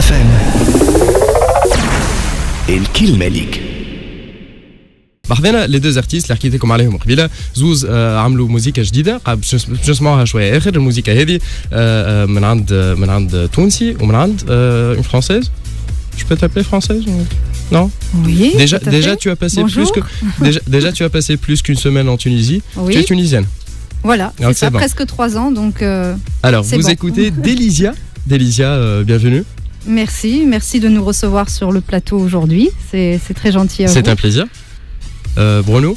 FM. الكلمة ليك. بحذنا لي دوز ارتيست اللي حكيت لكم عليهم قبيله زوز عملوا موسيقى جديده باش نسمعوها شويه اخر. الموسيقى هذه من عند تونسي ومن عند une française. Je peux t'appeler française? Non? Oui. Déjà tu as passé tu as passé plus qu'une semaine en Tunisie. Oui. Tu es tunisienne. Voilà, donc, c'est ça, bon. presque 3 ans donc Alors, vous écoutez Delisia. Delisia, bienvenue. Merci de nous recevoir sur le plateau aujourd'hui. C'est très gentil à vous. C'est un plaisir. Bruno.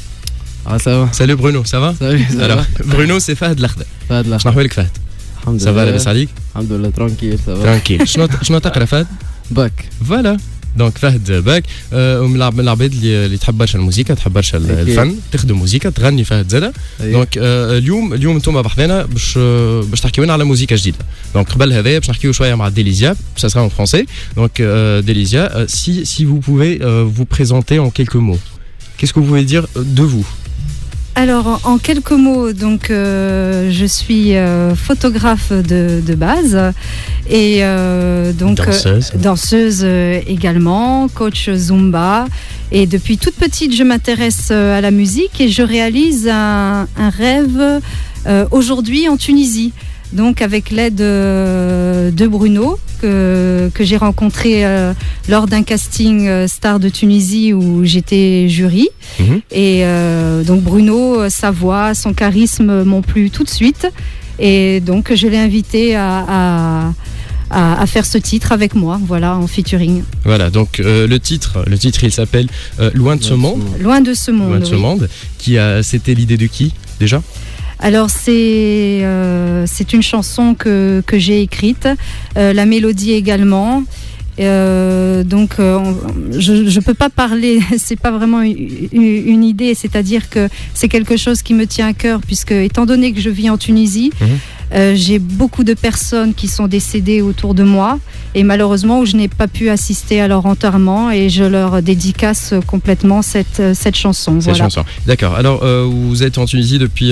Ah, ça va. Salut Bruno, ça va? Salut, ça Alors, va. Bruno, c'est Fahd Lakhda. Fahd Lakhda. شنو أحوالك فهد؟ Ça va, لاباس عليك؟ Alhamdoulilah, tranquille, ça va. Tranquille. شنو تقرا فهد؟ باك. Voilà. دونك فهد باك من العباد اللي تحب برشا الموسيقى، تحب برشا الفن، تخدم موسيقى، تغني فهد زاده. دونك اليوم انتم بحذنا باش تحكيو لنا على موسيقى جديده. دونك قبل هذايا باش نحكيو شويه مع ديليزيا، ça sera en français. Donc Delisia, si vous pouvez vous présenter en quelques mots. Qu'est-ce que vous pouvez dire de vous? Alors, en quelques mots, donc je suis photographe de base et donc danseuse également, coach Zumba. Et depuis toute petite, je m'intéresse à la musique et je réalise un rêve aujourd'hui en Tunisie. Donc, avec l'aide de Bruno, que j'ai rencontré lors d'un casting Star de Tunisie où j'étais jury. Et donc Bruno, sa voix, son charisme m'ont plu tout de suite. Et donc je l'ai invité à faire ce titre avec moi, voilà, en featuring. Voilà, donc le titre il s'appelle Loin de ce monde. Loin de ce monde. Loin de ce monde. C'était l'idée de qui déjà? Alors c'est une chanson que j'ai écrite, la mélodie également. Donc je peux pas parler, c'est pas vraiment une idée, c'est-à-dire que c'est quelque chose qui me tient à cœur puisque étant donné que je vis en Tunisie, j'ai beaucoup de personnes qui sont décédées autour de moi et malheureusement où je n'ai pas pu assister à leur enterrement et je leur dédicace complètement cette chanson. Cette chanson. D'accord. Alors vous êtes en Tunisie depuis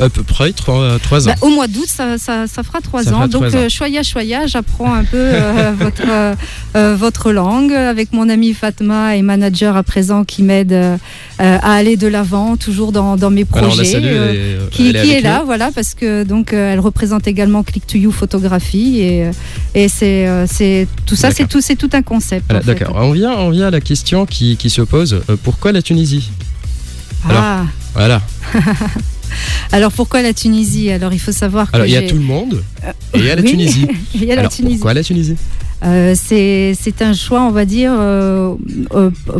à peu près 3 ans. Au mois d'août, ça fera 3 ans. Donc, choya, j'apprends un peu votre langue avec mon amie Fatma et manager à présent qui m'aide à aller de l'avant, toujours dans mes projets. Alors, qui est là, voilà, parce que donc elle représente également Click to You photographie et c'est tout ça, c'est tout un concept. Voilà, d'accord. On vient à la question qui se pose. Pourquoi la Tunisie? Alors, voilà. Alors pourquoi la Tunisie? Alors il faut savoir que il y a tout le monde et il y a la Tunisie. Pourquoi la Tunisie? C'est un choix, on va dire,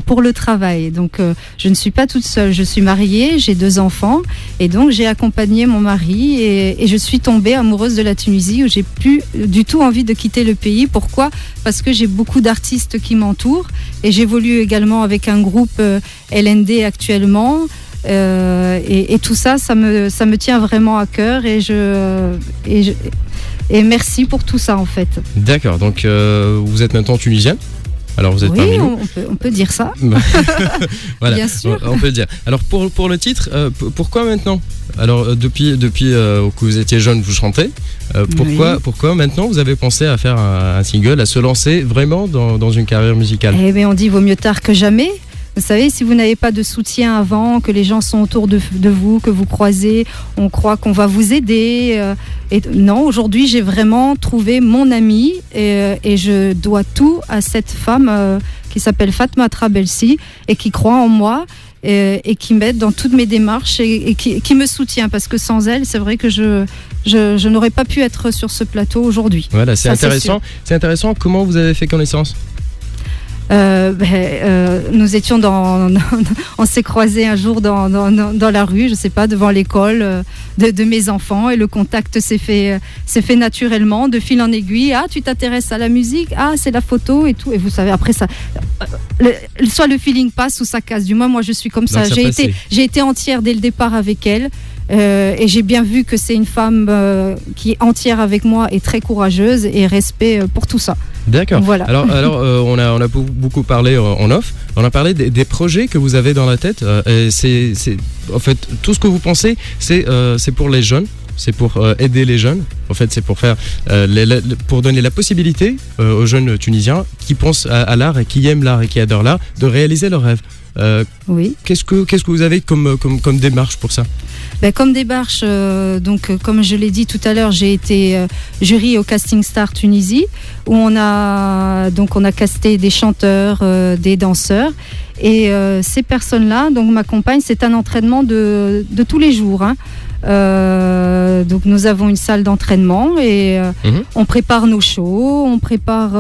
pour le travail. Donc je ne suis pas toute seule, je suis mariée, j'ai 2 enfants et donc j'ai accompagné mon mari et je suis tombée amoureuse de la Tunisie où j'ai plus du tout envie de quitter le pays. Pourquoi? Parce que j'ai beaucoup d'artistes qui m'entourent et j'évolue également avec un groupe LND actuellement. Et tout ça me tient vraiment à cœur et merci pour tout ça en fait. D'accord, donc vous êtes maintenant tunisienne. Alors vous êtes parmi nous. On peut dire ça. Voilà, bien sûr. On peut le dire. Alors pour le titre, pourquoi maintenant? Alors depuis que vous étiez jeune, vous chantez. Pourquoi maintenant vous avez pensé à faire un single, à se lancer vraiment dans une carrière musicale? Eh bien on dit vaut mieux tard que jamais. Vous savez, si vous n'avez pas de soutien avant, que les gens sont autour de vous, que vous croisez, on croit qu'on va vous aider. Non, aujourd'hui, j'ai vraiment trouvé mon amie et je dois tout à cette femme qui s'appelle Fatma Trabelsi et qui croit en moi et qui m'aide dans toutes mes démarches et qui me soutient parce que sans elle, c'est vrai que je n'aurais pas pu être sur ce plateau aujourd'hui. Voilà, c'est intéressant. C'est intéressant. Comment vous avez fait connaissance? Nous étions on s'est croisés un jour dans la rue, je sais pas, devant l'école de mes enfants et le contact s'est fait naturellement, de fil en aiguille. Ah, tu t'intéresses à la musique? Ah, c'est la photo et tout. Et vous savez, après ça, soit le feeling passe ou ça casse. Du moins, moi, je suis comme ça. J'ai été entière dès le départ avec elle. Et j'ai bien vu que c'est une femme qui est entière avec moi et très courageuse et respect pour tout ça. D'accord. Voilà. Alors on a beaucoup parlé en off. On a parlé des projets que vous avez dans la tête. Et c'est en fait tout ce que vous pensez, c'est pour les jeunes. c'est pour aider les jeunes. En fait, c'est pour faire, pour donner la possibilité aux jeunes Tunisiens qui pensent à l'art et qui aiment l'art et qui adorent l'art de réaliser leurs rêves. Oui. Qu'est-ce que vous avez comme démarche pour ça? Comme démarche, donc comme je l'ai dit tout à l'heure, j'ai été jury au Casting Star Tunisie où on a casté des chanteurs, des danseurs et ces personnes-là donc m'accompagnent. C'est un entraînement de tous les jours. Hein. Donc nous avons une salle d'entraînement et on prépare nos shows, on prépare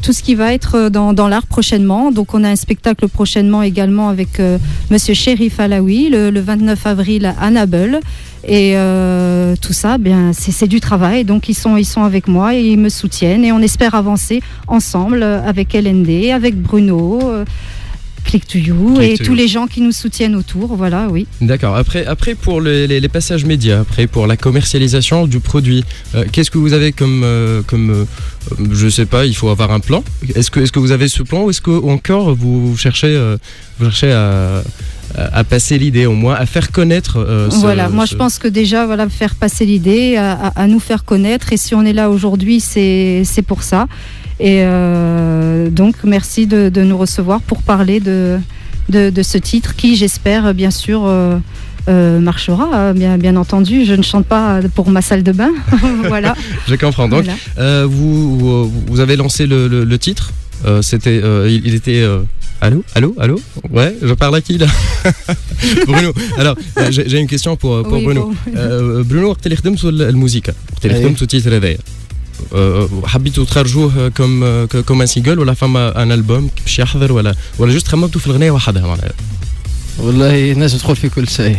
tout ce qui va être dans l'art prochainement. Donc on a un spectacle prochainement également avec Monsieur Chérif Alaoui le 29 avril à Nabeul. Et tout ça, c'est du travail. Donc ils sont avec moi et ils me soutiennent et on espère avancer ensemble avec LND, avec Bruno. Click to You et tous les gens qui nous soutiennent autour, voilà, oui. D'accord. Après pour les passages médias, après pour la commercialisation du produit, qu'est-ce que vous avez comme je sais pas, il faut avoir un plan. Est-ce que vous avez ce plan ou est-ce que encore vous cherchez à passer l'idée, au moins à faire connaître je pense que déjà faire passer l'idée, à nous faire connaître, et si on est là aujourd'hui, c'est pour ça. Et donc merci de nous recevoir pour parler de ce titre qui, j'espère, bien sûr marchera, bien entendu. Je ne chante pas pour ma salle de bain. Voilà. Je comprends. Donc voilà. Vous avez lancé le titre, il était allô ouais, je parle à qui là? Bruno. Alors j'ai une question pour Bruno. Bruno, وقت اللي خدمتوا الموسيقى وقت اللي خدمتوا التيتر هذايا حبيتوا تخرجوه كم سينجل ولا فما ان البوم باش يحضر ولا جوست خممتوا في الغنايه وحدها معناها؟ والله الناس تدخل في كل شيء.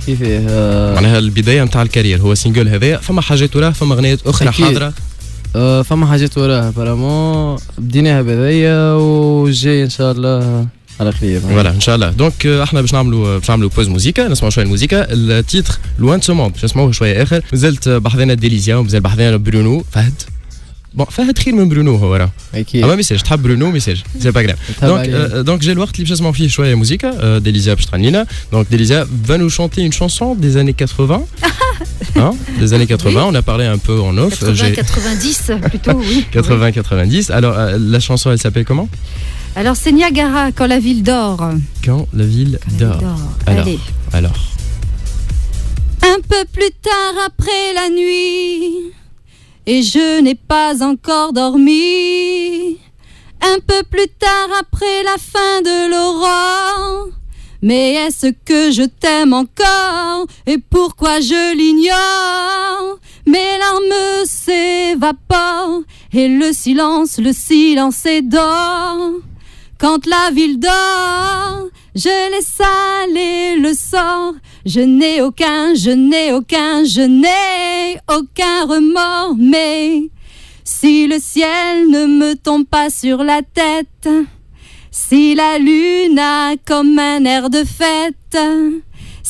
كيفاه معناها البدايه نتاع الكارير هو سينجل هذايا، فما حاجات وراه، فما اغنيات اخرى حاضره؟ فما حاجات وراه برامون بديناها بهذيا وجاي ان شاء الله على خير. فوالا ان شاء الله. دونك احنا باش نعملوا بوز موزيكا، نسمعوا شويه الموزيكا. التيتر لوان سو موند باش نسمعوه شويه اخر. مازلت بحذنا ديليزيا ومازال بحذنا برونو فهد. فهد خير من برونو هو راه اكيد. اما ميساج تحب برونو ميساج سي با غراف. دونك جا الوقت اللي باش نسمعوا فيه شويه موزيكا. ديليزيا باش تغني لنا. دونك ديليزيا va nous chanter une chanson des années 80. Hein, des années 80, oui. On a parlé un peu en off. 80-90 plutôt, oui. 80-90. Alors la chanson, elle s'appelle comment? Alors c'est Niagara, Quand la ville dort. Quand la ville dort. Alors. Un peu plus tard après la nuit, et je n'ai pas encore dormi. Un peu plus tard après la fin de l'aurore, mais est-ce que je t'aime encore? Et pourquoi je l'ignore? Mes larmes s'évaporent et le silence est d'or. Quand la ville dort, je laisse aller le sort. Je n'ai aucun remords. Mais si le ciel ne me tombe pas sur la tête, si la lune a comme un air de fête,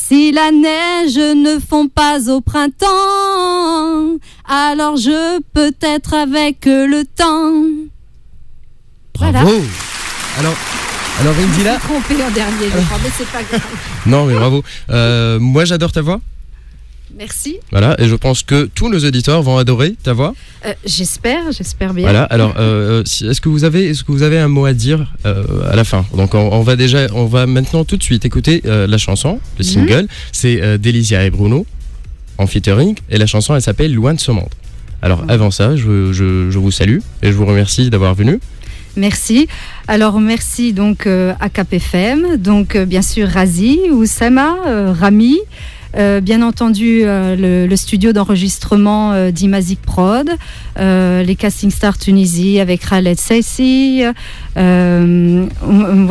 si la neige ne fond pas au printemps, alors je peux être avec le temps. Bravo. Voilà. Alors Indila. Je me suis trompée en dernier, je crois, mais c'est pas grave. Non, mais bravo. Moi, j'adore ta voix. Merci. Voilà, et je pense que tous nos auditeurs vont adorer ta voix. J'espère bien. Voilà. Alors, est-ce que vous avez un mot à dire à la fin? Donc, on va maintenant tout de suite écouter la chanson, le single. C'est Delisia et Bruno en featuring, et la chanson, elle s'appelle Loin de ce monde. Alors, avant ça, je vous salue et je vous remercie d'avoir venu. Merci. Alors merci donc à Cap FM, donc bien sûr Razi, Oussama, Rami, bien entendu le studio d'enregistrement d'Imazik Prod, les Casting Star Tunisie avec Khaled Saissi,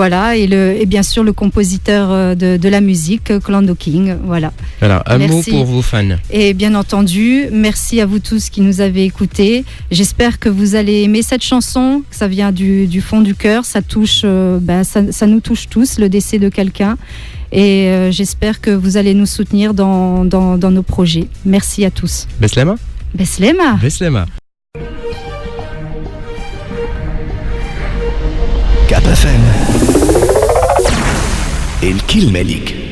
voilà, et bien sûr le compositeur de la musique, Klando King, voilà. Alors, un mot pour vos fans. Et bien entendu, merci à vous tous qui nous avez écoutés. J'espère que vous allez aimer cette chanson, que ça vient du fond du cœur, ça touche, ça nous touche tous, le décès de quelqu'un. Et j'espère que vous allez nous soutenir dans nos projets. Merci à tous. Beslema. Beslema. Beslema. Cap FM. الكلمة ليك.